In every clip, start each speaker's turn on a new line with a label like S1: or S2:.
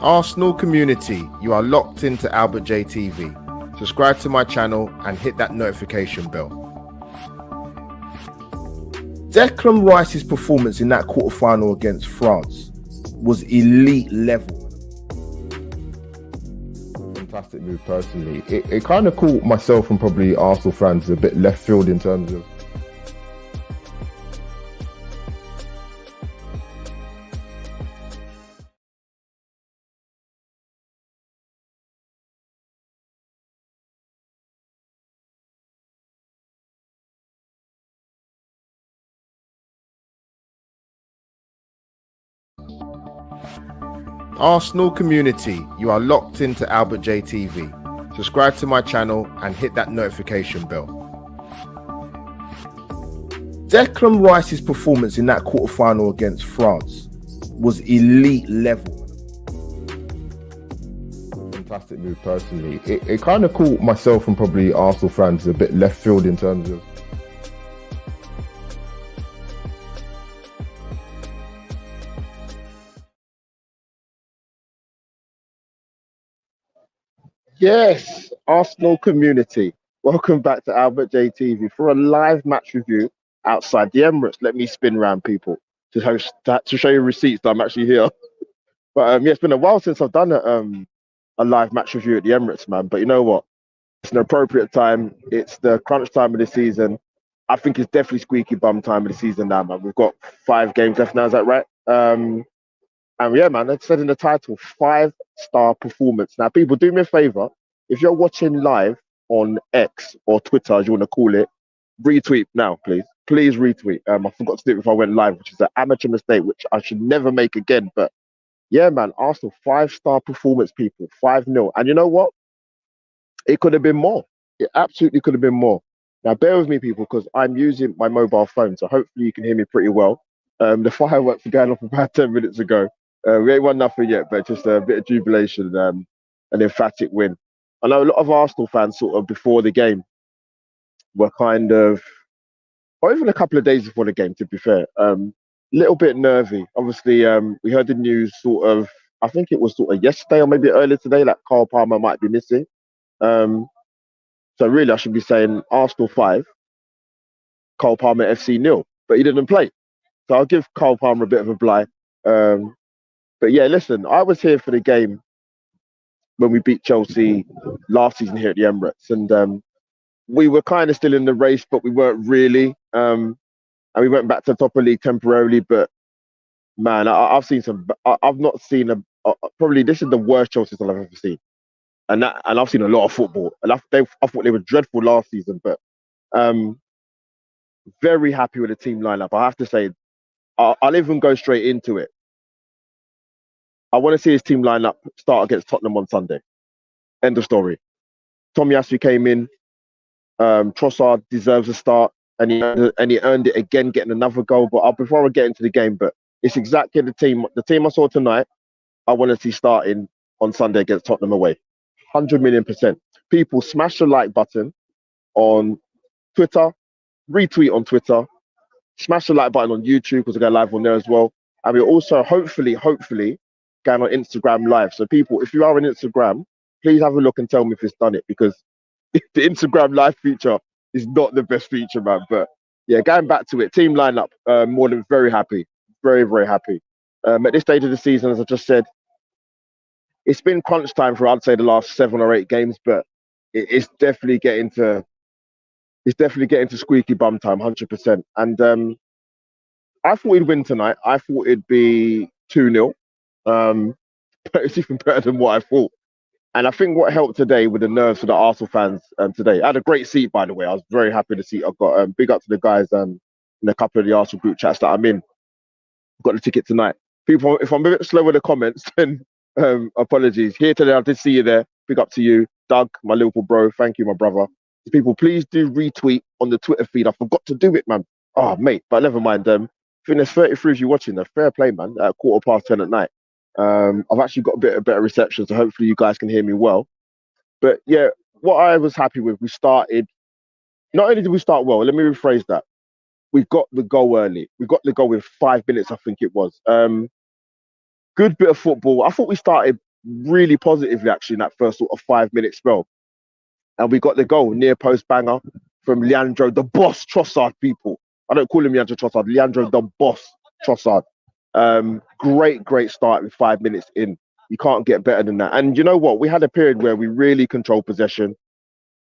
S1: Arsenal community, you are locked into Albert J TV. Subscribe to my channel and hit that notification bell. Declan Rice's performance in that quarter-final against France was elite level. Fantastic move personally. It kind of caught myself and probably Arsenal fans a bit left field in terms of Arsenal community, you are locked into Albert J TV. Subscribe to my channel and hit that notification bell. Declan Rice's performance in that quarter-final against France was elite level. Fantastic move personally. It kind of caught myself and probably Arsenal fans a bit left field in terms of Yes, Arsenal community. Welcome back to Albert J TV for a live match review outside the Emirates. Let me spin round people to show you receipts that I'm actually here. But yeah, it's been a while since I've done a live match review at the Emirates, man. But you know what? It's an appropriate time. It's the crunch time of the season. I think it's definitely squeaky bum time of the season now, man. We've got 5 games left now, is that right? And yeah, man, it said in the title, 5-star performance. Now, people, do me a favor. If you're watching live on X or Twitter, as you want to call it, retweet now, please. Please retweet. I forgot to do it before I went live, which is an amateur mistake, which I should never make again. But yeah, man, Arsenal, 5-star performance, people, 5-0. And you know what? It could have been more. It absolutely could have been more. Now, bear with me, people, because I'm using my mobile phone, so hopefully you can hear me pretty well. The fireworks were going off about 10 minutes ago. We ain't won nothing yet, but just a bit of jubilation, an emphatic win. I know a lot of Arsenal fans sort of before the game were kind of, or even a couple of days before the game, to be fair, little bit nervy. Obviously, we heard the news sort of, I think it was sort of yesterday or maybe earlier today, that Cole Palmer might be missing. So really, I should be saying Arsenal 5, Cole Palmer FC 0, but he didn't play. So I'll give Cole Palmer a bit of a bly. But yeah, listen, I was here for the game when we beat Chelsea last season here at the Emirates, and we were kind of still in the race, but we weren't really. And we went back to the top of the league temporarily. But man, I've seen some. I've not seen probably this is the worst Chelsea I've ever seen, and I've seen a lot of football. And I thought they were dreadful last season, but very happy with the team lineup. I have to say, I'll even go straight into it. I want to see his team lineup start against Tottenham on Sunday. End of story. Tomiyasu came in. Trossard deserves a start, and he earned it again, getting another goal. But before I get into the game, but it's exactly the team I saw tonight. I want to see starting on Sunday against Tottenham away. 100,000,000%. People, smash the like button on Twitter, retweet on Twitter, smash the like button on YouTube because I go live on there as well. And we're also hopefully going on Instagram live. So people, if you are on Instagram, please have a look and tell me if it's done it, because the Instagram live feature is not the best feature, man. But yeah, going back to it, team lineup, more than very happy, very, very happy. At this stage of the season, as I just said, it's been crunch time for, I'd say, the last 7 or 8 games, but it's definitely getting to squeaky bum time, 100%. And I thought we'd win tonight. I thought it'd be 2-0. But it's even better than what I thought. And I think what helped today with the nerves for the Arsenal fans today, I had a great seat, by the way. I was very happy to see. I've got big up to the guys in a couple of the Arsenal group chats that I'm in. Got the ticket tonight. People, if I'm a bit slow with the comments, then apologies. Here today, I did see you there. Big up to you, Doug, my Liverpool bro. Thank you, my brother. People, please do retweet on the Twitter feed. I forgot to do it, man. Oh, mate, but never mind. I think there's 33 of you watching. Fair play, man. At 10:15 at night. I've actually got a bit of better reception, so hopefully you guys can hear me well. But yeah, what I was happy with, we started. Not only did we start well, let me rephrase that. We got the goal early. We got the goal with 5 minutes, I think it was. Good bit of football. I thought we started really positively, actually, in that first sort of 5-minute spell. And we got the goal, near post banger from Leandro, the boss Trossard, people. I don't call him Leandro Trossard, Leandro, the boss Trossard. Great start with 5 minutes in. You can't get better than that. And you know what? We had a period where we really controlled possession.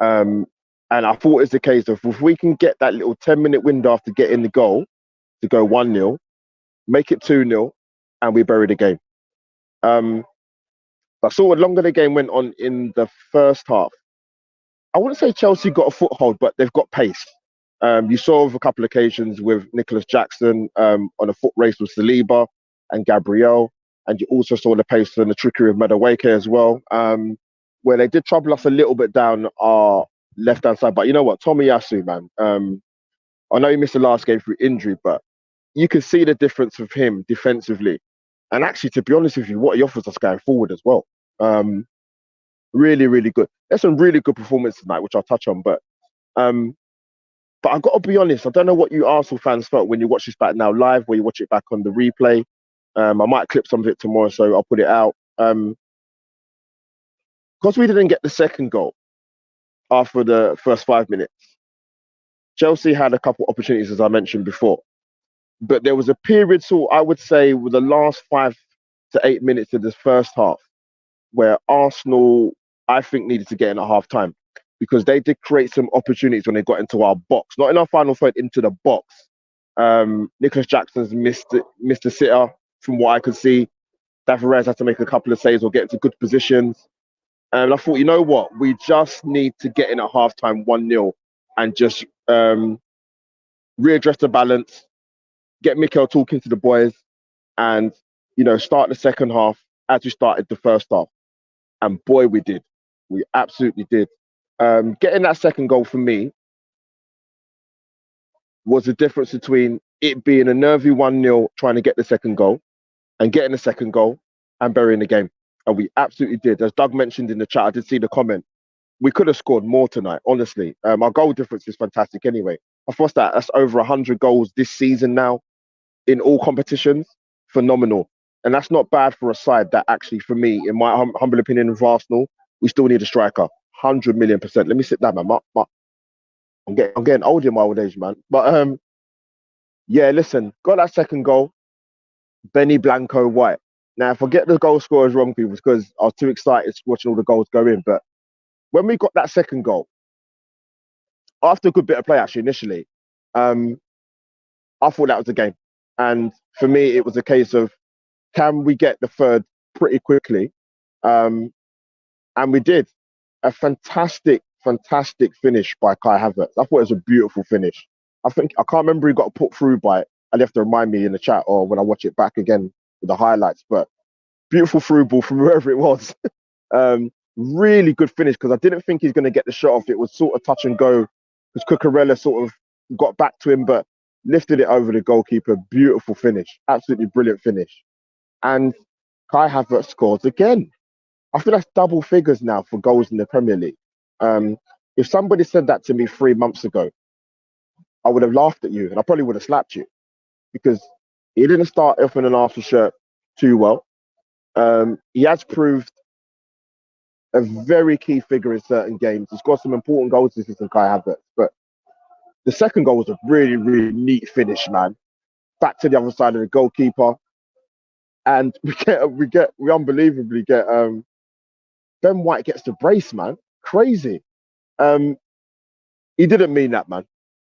S1: And I thought it's the case of if we can get that little 10-minute window after getting the goal to go 1-0, make it 2-0, and we bury the game. But sort of longer the game went on in the first half, I wouldn't say Chelsea got a foothold, but they've got pace. You saw of a couple of occasions with Nicholas Jackson on a foot race with Saliba and Gabriel. and you also saw the pace and the trickery of Madueke as well, where they did trouble us a little bit down our left hand side. But you know what, Tomiyasu, man, I know he missed the last game through injury, but you can see the difference of him defensively. And actually, to be honest with you, what he offers us going forward as well. Really, really good. There's some really good performance tonight, which I'll touch on. Um, but I've got to be honest, I don't know what you Arsenal fans felt when you watch this back now live, or you watch it back on the replay. I might clip some of it tomorrow, so I'll put it out. Because we didn't get the second goal after the first 5 minutes, Chelsea had a couple opportunities, as I mentioned before. But there was a period, so I would say, with the last 5 to 8 minutes of the first half, where Arsenal, I think, needed to get in at half time, because they did create some opportunities when they got into our box, not in our final third, into the box. Nicholas Jackson's missed a sitter, from what I could see. David Reyes had to make a couple of saves or get into good positions. And I thought, you know what, we just need to get in at half time 1-0 and just readdress the balance, get Mikel talking to the boys, and start the second half as we started the first half. And boy, we did. We absolutely did. Getting that second goal for me was the difference between it being a nervy 1-0 trying to get the second goal and getting the second goal and burying the game. And we absolutely did. As Doug mentioned in the chat, I did see the comment. We could have scored more tonight, honestly. Our goal difference is fantastic anyway. I thought that's over 100 goals this season now in all competitions. Phenomenal. And that's not bad for a side that actually, for me, in my humble opinion of Arsenal, we still need a striker. 100 million %. Let me sit down, man. I'm getting old in my old age, man. But yeah, listen, got that second goal. Benny Blanco White. Now, forget the goal scorers wrong, people, because I was too excited watching all the goals go in. But when we got that second goal, after a good bit of play, actually, initially, I thought that was the game. And for me, it was a case of, can we get the third pretty quickly? And we did. A fantastic finish by Kai Havertz. I thought it was a beautiful finish. I can't remember he got put through by it. I'll have to remind me in the chat or when I watch it back again with the highlights. But beautiful through ball from wherever it was. Really good finish, because I didn't think he's going to get the shot off. It was sort of touch and go, because Cucurella sort of got back to him, but lifted it over the goalkeeper. Beautiful finish. Absolutely brilliant finish. And Kai Havertz scores again. I feel that's double figures now for goals in the Premier League. If somebody said that to me 3 months ago, I would have laughed at you and I probably would have slapped you, because he didn't start off in an Arsenal shirt too well. He has proved a very key figure in certain games. He's got some important goals this season, Kai Havertz. But the second goal was a really, really neat finish, man. Back to the other side of the goalkeeper, and we unbelievably get Ben White gets the brace, man. Crazy. He didn't mean that, man.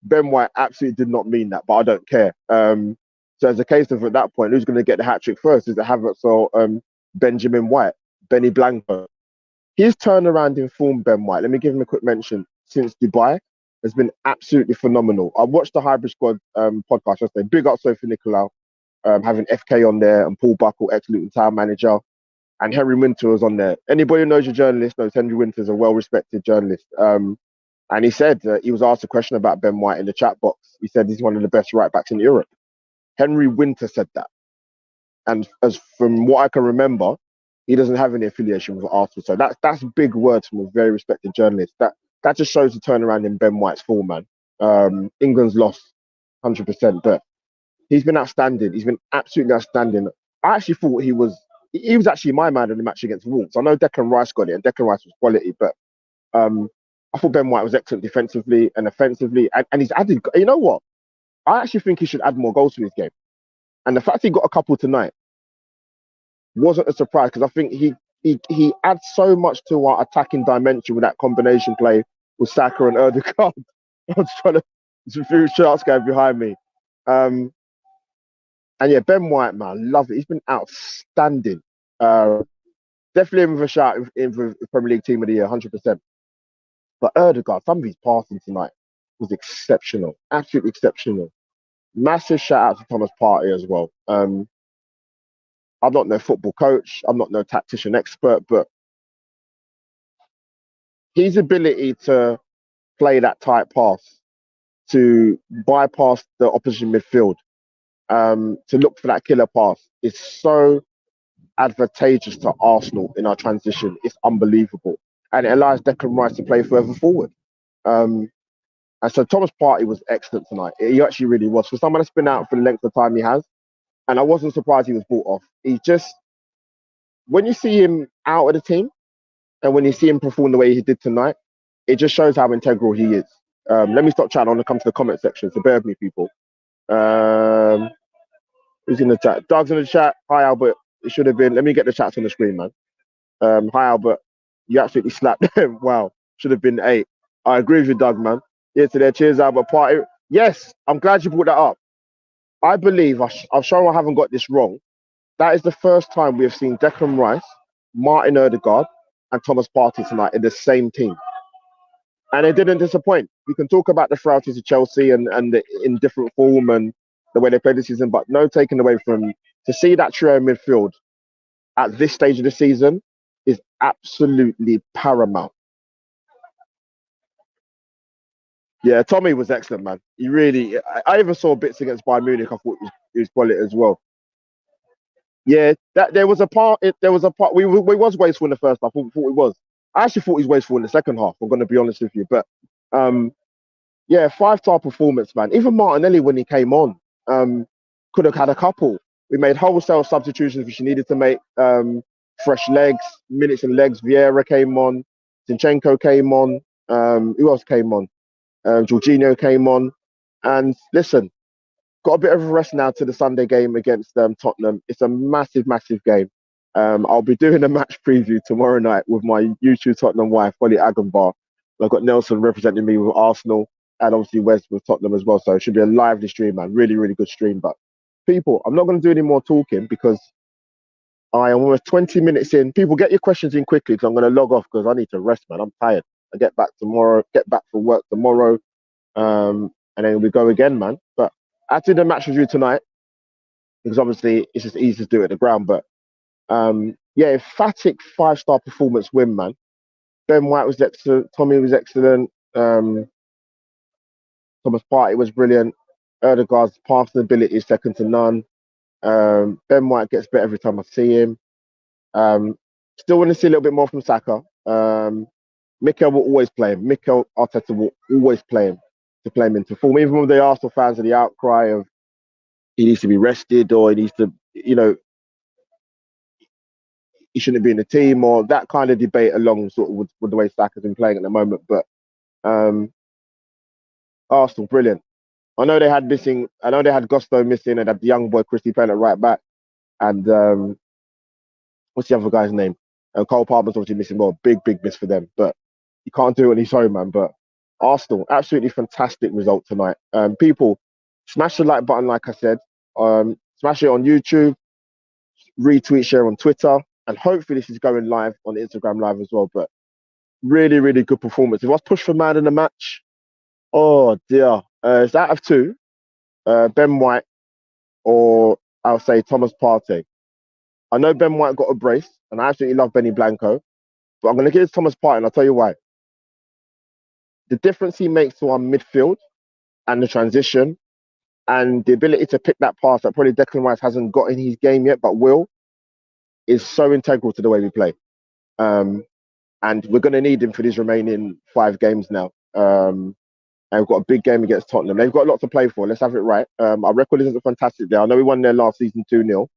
S1: Ben White absolutely did not mean that, but I don't care. So as a case of, at that point, who's going to get the hat trick first? Is it Havertz or Benjamin White, Benny Blanco? His turnaround in form, Ben White, let me give him a quick mention, since Dubai has been absolutely phenomenal. I watched the Hybrid Squad podcast yesterday. Big up Sophie Nicolau, having FK on there, and Paul Buckle, ex-Luton Town manager, and Henry Winter was on there. Anybody who knows a journalist knows Henry Winter is a well-respected journalist. And he said, he was asked a question about Ben White in the chat box. He said he's one of the best right-backs in Europe. Henry Winter said that. And as from what I can remember, he doesn't have any affiliation with Arsenal. So that's big words from a very respected journalist. That just shows the turnaround in Ben White's form, man. England's lost 100%, but he's been outstanding. He's been absolutely outstanding. I actually thought he was actually my man in the match against Wolves. I know Declan Rice got it, and Declan Rice was quality, but I thought Ben White was excellent defensively and offensively, and he's added. You know what? I actually think he should add more goals to his game, and the fact he got a couple tonight wasn't a surprise, because I think he adds so much to our attacking dimension with that combination play with Saka and Erdogan. I was trying to, there's a few shots going behind me. And yeah, Ben White, man, love it. He's been outstanding. Definitely in with a shout in for the Premier League Team of the Year, 100%. But Erdogan, some of his passing tonight was exceptional, absolutely exceptional. Massive shout out to Thomas Partey as well. I'm not no football coach. I'm not no tactician expert, but his ability to play that tight pass, to bypass the opposition midfield, to look for that killer pass is so advantageous to Arsenal in our transition. It's unbelievable. And it allows Declan Rice to play further forward. Um, and so Thomas Partey was excellent tonight. He actually really was. For someone that's been out for the length of time he has, and I wasn't surprised he was brought off. He just, when you see him out of the team and when you see him perform the way he did tonight, it just shows how integral he is. Let me stop chatting. I want to come to the comment section, so bear with me, people. Who's in the chat? Doug's in the chat. Hi, Albert. It should have been. Let me get the chats on the screen, man. Hi, Albert. You absolutely slapped them. Wow. Should have been 8. I agree with you, Doug, man. Yeah, to their cheers, Albert. Party. Yes, I'm glad you brought that up. I believe, I'm sure I haven't got this wrong. That is the first time we have seen Declan Rice, Martin Odegaard, and Thomas Partey tonight in the same team. And it didn't disappoint. We can talk about the frailties of Chelsea and the in different form and the way they played this season, but no taking away from to see that trio in midfield at this stage of the season is absolutely paramount. Yeah, Tommy was excellent, man. He really. I even saw bits against Bayern Munich. I thought he was quality as well. Yeah, that there was a part. There was a part. We was wasteful in the first half. I thought we was. I actually thought he was wasteful in the second half. I'm going to be honest with you, but yeah, 5-star performance, man. Even Martinelli when he came on, could have had a couple. We made wholesale substitutions which he needed to make. Fresh legs, minutes and legs. Vieira came on, Zinchenko came on. Who else came on? Jorginho came on. And listen, got a bit of a rest now to the Sunday game against Tottenham. It's a massive, massive game. I'll be doing a match preview tomorrow night with my YouTube Tottenham wife, Holly Agambar. I've got Nelson representing me with Arsenal and obviously Wes with Tottenham as well. So it should be a lively stream, man. Really, really good stream. But people, I'm not going to do any more talking because I am almost 20 minutes in. People, get your questions in quickly because I'm going to log off because I need to rest, man. I'm tired. I get back for work tomorrow. And then we go again, man. But I did a match review tonight because obviously it's just easy to do it at the ground. But yeah, emphatic 5-star performance win, man. Ben White was excellent. Tommy was excellent. Thomas Partey was brilliant. Erdegaard's passing ability is second to none. Ben White gets better every time I see him. Still want to see a little bit more from Saka. Mikel will always play him. Mikel Arteta will always play him to play him into form. Even with the Arsenal fans of the outcry of he needs to be rested or he needs to, he shouldn't be in the team or that kind of debate along sort of with the way Saka's been playing at the moment. But Arsenal, brilliant. I know they had Gusto missing and had the young boy Christie playing at right back. And what's the other guy's name? Cole Palmer's obviously missing. Well, big miss for them. But you can't do it on his own, man. But Arsenal, absolutely fantastic result tonight. People, smash the like button, like I said. Smash it on YouTube, retweet, share on Twitter, and hopefully this is going live on Instagram Live as well. But really, really good performance. If I was pushed for man in the match, oh dear, it's out of 2, Ben White or I'll say Thomas Partey. I know Ben White got a brace, and I absolutely love Benny Blanco, but I'm going to give it to Thomas Partey, and I'll tell you why. The difference he makes to our midfield and the transition and the ability to pick that pass that probably Declan Rice hasn't got in his game yet, but will, is so integral to the way we play. And we're going to need him for these remaining 5 games now. And we've got a big game against Tottenham. They've got a lot to play for. Let's have it right. Our record isn't fantastic there. I know we won there last season 2-0,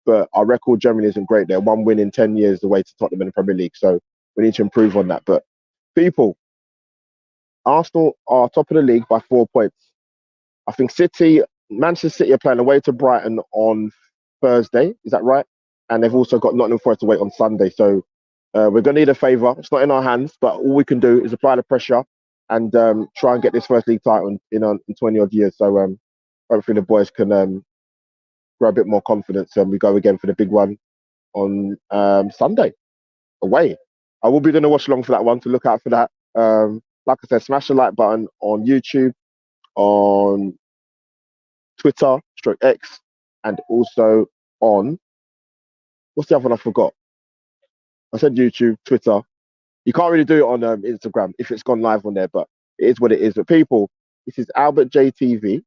S1: but our record generally isn't great there. 1 win in 10 years away to Tottenham in the Premier League. So we need to improve on that. But people, Arsenal are top of the league by 4 points. I think Manchester City are playing away to Brighton on Thursday. Is that right? And they've also got Nottingham Forest away on Sunday. So we're going to need a favour. It's not in our hands, but all we can do is apply the pressure and try and get this first league title in 20 odd years. So hopefully the boys can grow a bit more confidence and we go again for the big one on Sunday away. I will be doing a watch along for that one, to look out for that. Like I said, smash the like button on YouTube, on Twitter, /X, and also on What's the other one I forgot? I said YouTube, Twitter. You can't really do it on Instagram if it's gone live on there, but it is what it is. But people, this is Albert JTV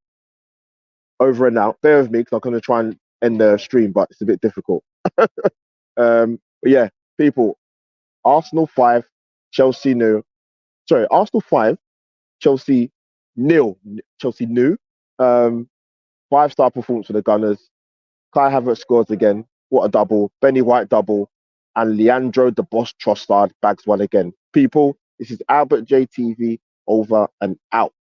S1: over and out. Bear with me because I'm going to try and end the stream, but it's a bit difficult. But yeah, people, Arsenal 5, Chelsea nil. Sorry, Arsenal 5, Chelsea nil. Chelsea new. 5-star performance for the Gunners. Kai Havertz scores again. What a double. Benny White double. And Leandro the Boss Trossard bags one again. People, this is Albert JTV over and out.